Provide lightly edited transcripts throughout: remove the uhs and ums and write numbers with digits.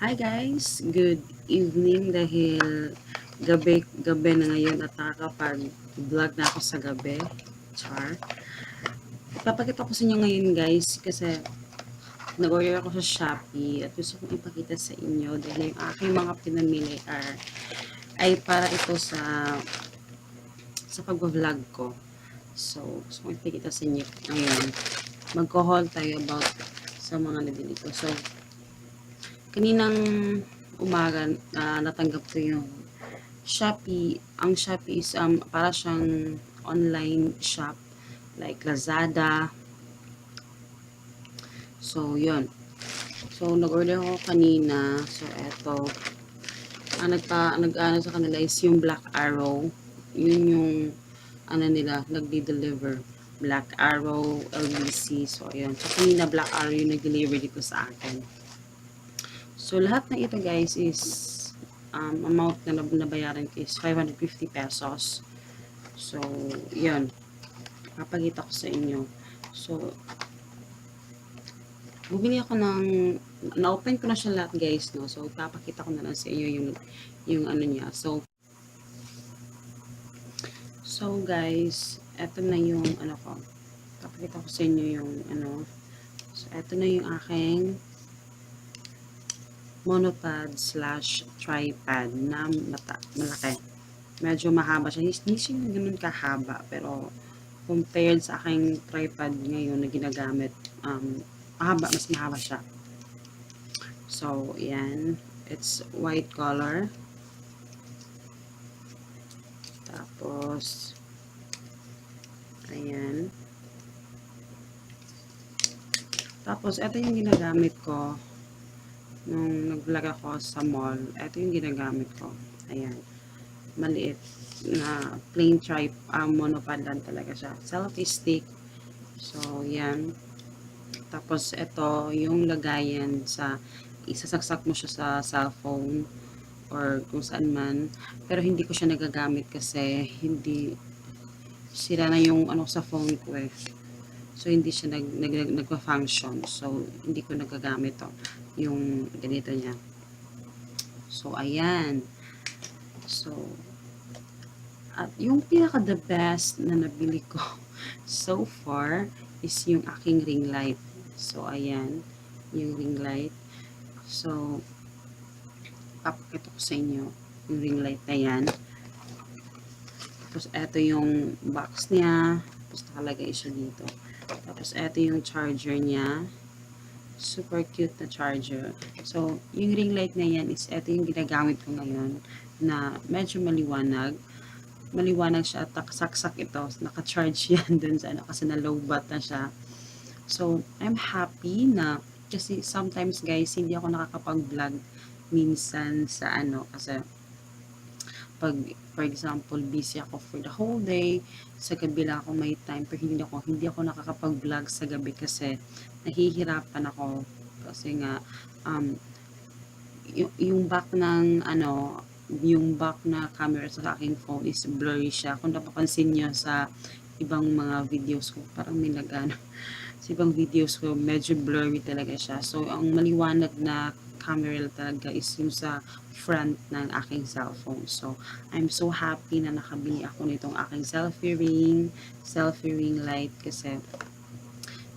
Hi guys, good evening dahil gabi na ngayon at nakakapag-vlog na ako sa gabi. Char. Papakita ko sa inyo ngayon guys kasi nag-order ako sa Shopee at gusto kong ipakita sa inyo dahil yung aking mga pinamili ay para ito sa pag-vlog ko. So, gusto kong ipakita sa inyo ngayon. Mag-haul tayo about sa mga nabili ko. So, kaninang umaga natanggap ko yung Shopee. Ang Shopee is para siyang online shop like Lazada. So, yun. So, nag-order ako kanina. So, eto. Nag-ano sa kanila is yung Black Arrow. Yun yung nila, nagdi-deliver. Black Arrow, LBC. So, ayun. So, kanina Black Arrow yung nag-deliver dito sa akin. So, lahat na ito guys is amount na nabayaran ko is 550 pesos. So, yun. Papakita ko sa inyo. So, bumili ako na-open ko na siya lahat guys, no? So, papakita ko na lang sa inyo yung ano niya. So guys, eto na yung ano ko. Papakita ko sa inyo yung ano. So, eto na yung aking monopod / tripod na malaki. Medyo mahaba siya. Hindi siya ganun kahaba, pero compared sa aking tripod ngayon na ginagamit, mas mahaba siya. So, yan. It's white color. Tapos, ayan. Tapos, ito yung ginagamit ko nung nag-vlog ako sa mall. Ito yung ginagamit ko. Ayan. Maliit na plain monopod lang talaga siya. Selfie stick. So, yan. Tapos, ito yung lagayan sa isasaksak mo siya sa cellphone or kung saan man. Pero hindi ko siya nagagamit kasi hindi sira na yung ano sa phone ko eh. So, hindi siya nagpa-function. So, hindi ko nagagamit to. Yung ganito niya. So, ayan. So, at yung pinaka the best na nabili ko so far is yung aking ring light. So, ayan. Yung ring light. So, papakita ko sa inyo yung ring light na yan. Tapos, eto yung box niya. Tapos, nakalagay siya dito. Tapos, eto yung charger niya. Super cute na charger. So, yung ring light na yan is eto yung ginagamit ko ngayon na medyo maliwanag. Maliwanag siya at saksak ito. Naka-charge yan dun sa ano kasi na-low-bat na siya. So, I'm happy na kasi sometimes guys, hindi ako nakakapag-vlog minsan sa ano kasi pag, for example, busy ako for the whole day, sa gabi lang ako may time, pero hindi ako nakakapag-vlog sa gabi kasi nahihirapan ako kasi nga yung back ng ano, yung back na camera sa aking phone is blurry siya. Kung napapansin niyo sa ibang mga videos ko, parang may nagano sa ibang videos ko, medyo blurry talaga siya. So, ang maliwanag na camera talaga is yung sa front ng aking cellphone. So, I'm so happy na nakabili ako nitong aking selfie ring light kasi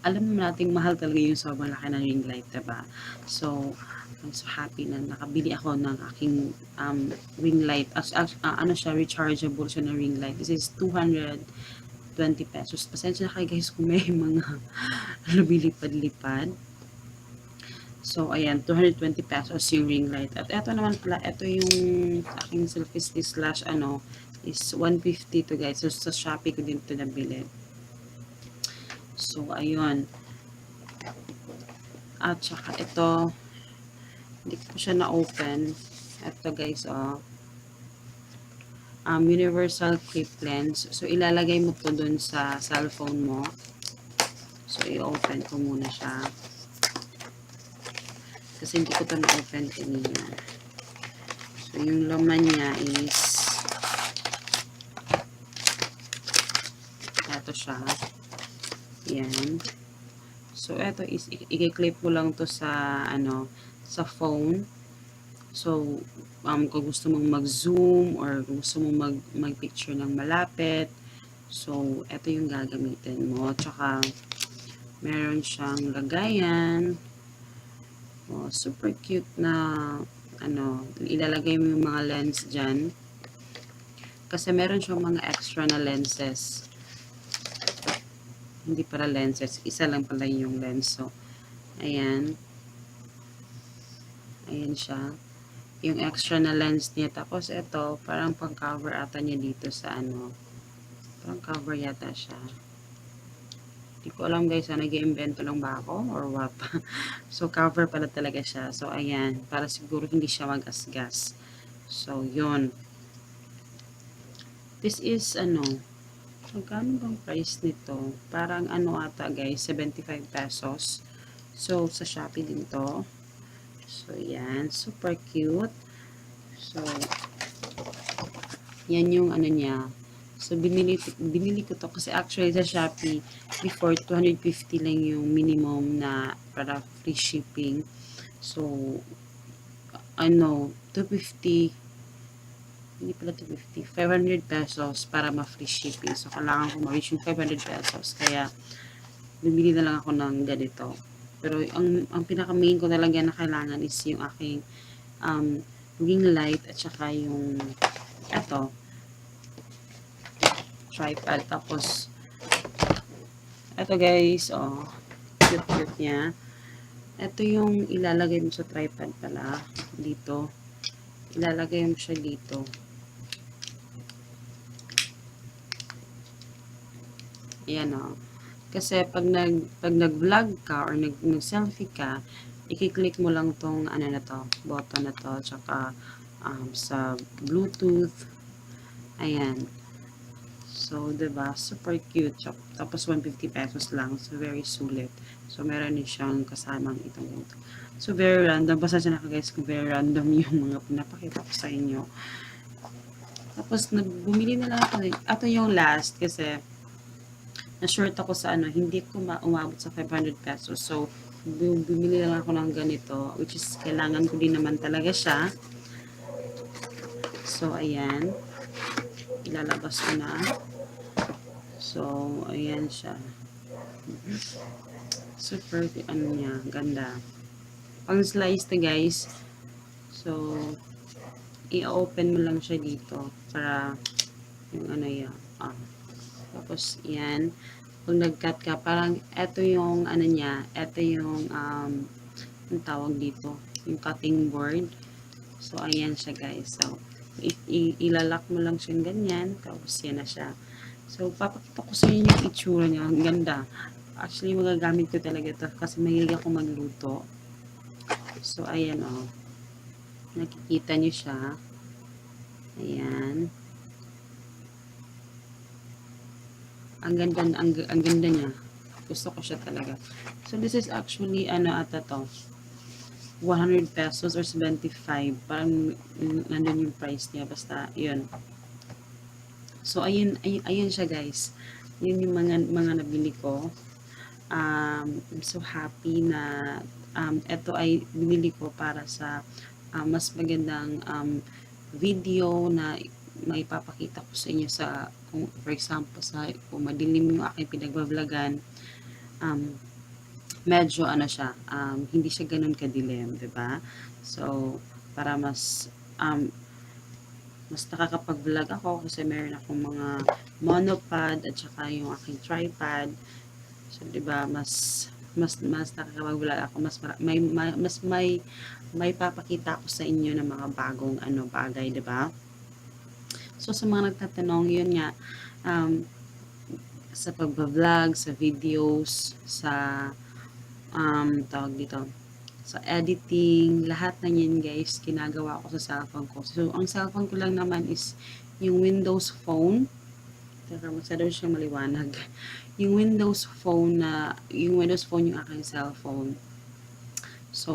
alam nating mahal talaga yung sobrang laki ng ring light, diba? So, I'm so happy na nakabili ako ng aking ring light. Ano siya, rechargeable siya na ring light. This is 220 pesos. Pasensya na kayo guys kung may mga lumilipad-lipad. So, ayan, 220 pesos yung ring light. At eto naman pala, eto yung aking selfie stick / ano, is 150 to guys. So, sa Shopee ko din ito nabili. So, ayun. At saka ito, hindi ko siya na-open. Ito guys, oh. Universal clip lens. So, ilalagay mo to dun sa cellphone mo. So, i-open ko muna siya. Kasi hindi ko ito na-open kanina. So, yung laman niya is ito siya. Yan. So, ito is i-clip mo lang to sa ano, sa phone. So, kung gusto mong mag-zoom or kung gusto mong mag-picture ng malapit, so, ito yung gagamitin mo. Tsaka, meron siyang lagayan. Oh, super cute na, ilalagay mo yung mga lens dyan. Kasi meron siyang mga extra na lenses. Hindi pala lenses, isa lang pala yung lens. So, ayan. Ayan siya. Yung extra na lens niya. Tapos ito, parang pang-cover ata niya dito sa Parang cover yata siya. Hindi ko alam guys, nag-iimbento lang ba ako or what? So, cover pala talaga siya. So, ayan. Para siguro hindi siya magasgas. So, yun. This is, magkano bang price nito? Parang ata guys, 75 pesos. So, sa Shopee din to. So, yan. Super cute. So, yan yung niya. So, binili ko to kasi actually sa Shopee, before 250 lang yung minimum na para free shipping. So, 250, hindi pala 250, 500 pesos para ma-free shipping. So, kailangan ko ma-reach yung 500 pesos. Kaya, bibili na lang ako ng ganito. Pero, ang pinaka-main ko talaga na kailangan is yung aking ring light at saka yung tripod. Tapos, ito guys, cute-cute niya. Ito yung ilalagay mo sa tripod pala. Dito. Ilalagay mo siya dito. Ayan Kasi pag nag-vlog ka or nag-selfie ka, i-click mo lang tong na to, button na to, tsaka sa Bluetooth. Ayan. So, diba? Super cute. Tapos, 150 pesos lang. So, very sulit. So, meron din siyang kasamang itong ganito. So, very random. Basta siya guys kung very random yung mga pinapakita ko sa inyo. Tapos, bumili na lang ako. Ito yung last kasi na-short ako sa hindi ko umabot sa 500 pesos. So, bumili na lang ako ng ganito. Which is, kailangan ko din naman talaga siya. So, ayan. Ilalabas ko na. So, ayan siya. Super, niya, ganda. Pang slice na guys. So, i-open mo lang siya dito para yung yan. Tapos, yan. Pag nag-cut ka, parang ito yung niya, ito yung ang tawag dito, yung cutting board. So, ayan siya guys. So, ilalak mo lang siya ganyan. Tapos, yan na siya. So, papakita ko sa inyo yung itsura niya. Ang ganda. Actually, magagamit ko talaga ito kasi mahilig ako magluto. So, ayan nakikita niyo siya. Ayan. Ang ganda niya. Gusto ko siya talaga. So, this is actually, ata to. 100 pesos or 75. Parang nandun yung price niya. Basta, yun. So, ayun siya guys. Yun yung mga nabili ko. I'm so happy na ito ay binili ko para sa mas magandang video na maipapakita ko sa inyo sa, kung, for example, kung madilim yung aking pinagbablagan, medyo siya, hindi siya ganun kadilim, 'di ba? So, para mas nakakapag-vlog ako kasi meron akong mga monopod at saka yung aking tripod. So, 'di ba, mas nakakapag-vlog ako, mas may papakita ako sa inyo ng mga bagong bagay, 'di ba? So, sa mga nagtatanong, yun nga, sa pagbablog, sa videos, sa tawag dito, sa editing, lahat na yan guys, ginagawa ko sa cellphone ko. So, ang cellphone ko lang naman is yung Windows Phone. Teka, masyado siyang maliwanag. Yung Windows Phone yung aking cellphone. So,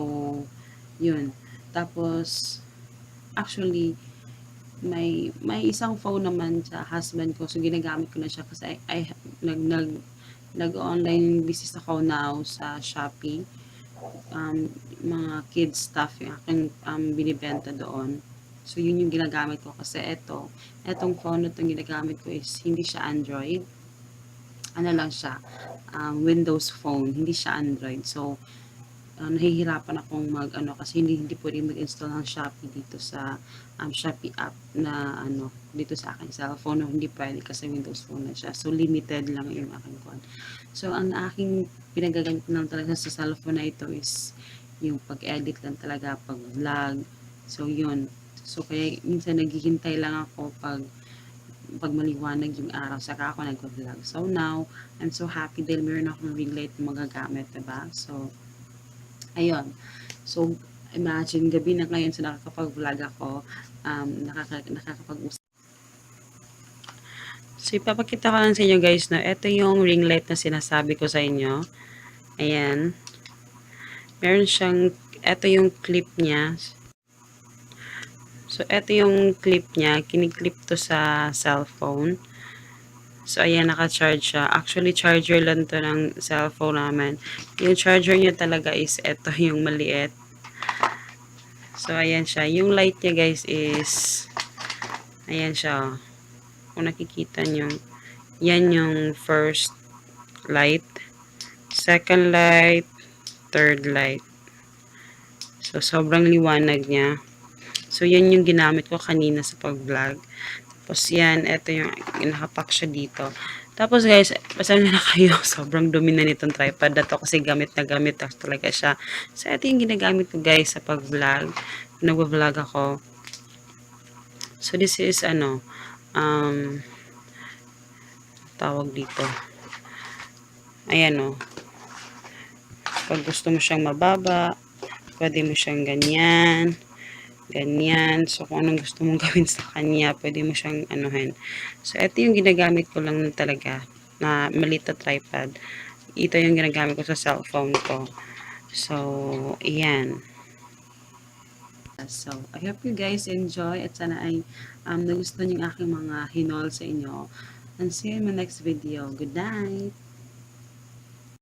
yun. Tapos, actually, may isang phone naman sa husband ko. So, ginagamit ko na siya kasi nag-online business ako now sa Shopee. mga kids stuff yung aking binibenta doon. So, yun yung ginagamit ko kasi etong phone na itong ginagamit ko is hindi siya Android. Ano lang siya, Windows phone, hindi siya Android. So, nahihirapan akong mag-ano kasi hindi pwedeng mag-install ng Shopee dito sa Shopee app na dito sa aking cellphone. No, hindi pwede kasi Windows phone na siya. So, limited lang yung aking phone. So, ang aking pinagagamit lang talaga sa cellphone na ito is yung pag-edit lang talaga, pag-vlog. So, yun. So, kaya minsan naghihintay lang ako pag maliwanag yung araw, saka ako nag-vlog. So, now, I'm so happy dahil meron akong ring light na magagamit, diba? So, ayun. So, imagine, gabi na ngayon, so nakakapag-vlog ako, nakakapag-usap. So, ipapakita ko lang sa inyo guys na ito yung ring light na sinasabi ko sa inyo. Ayan. Meron siyang, ito yung clip niya. So, ito yung clip niya. Kiniklip to sa cellphone. So, ayan, naka-charge siya. Actually, charger lang to ng cellphone namin. Yung charger niya talaga is ito yung maliit. So, ayan siya. Yung light niya, guys, is ayan siya. Kung nakikita nyo, yan yung first light, second light, third light. So, sobrang liwanag niya. So, yan yung ginamit ko kanina sa pag-vlog. Tapos, yan. Ito yung nakapak siya dito. Tapos, guys, pasensya na kayo. Sobrang dumi na nitong tripod na to kasi gamit na gamit talaga siya. So, ito yung ginagamit ko, guys, sa pag-vlog. Nag-vlog ako. So, this is, tawag dito. Ayan, o. Pag gusto mo siyang mababa, pwede mo siyang ganyan. Ganyan. So, kung anong gusto mong gawin sa kanya, pwede mo siyang anuhin. So, ito yung ginagamit ko lang talaga na maliit na tripod. Ito yung ginagamit ko sa cellphone ko. So, ayan. So, I hope you guys enjoy at sana ay nagustuhan yung aking mga hinol sa inyo. And see you in my next video. Good night!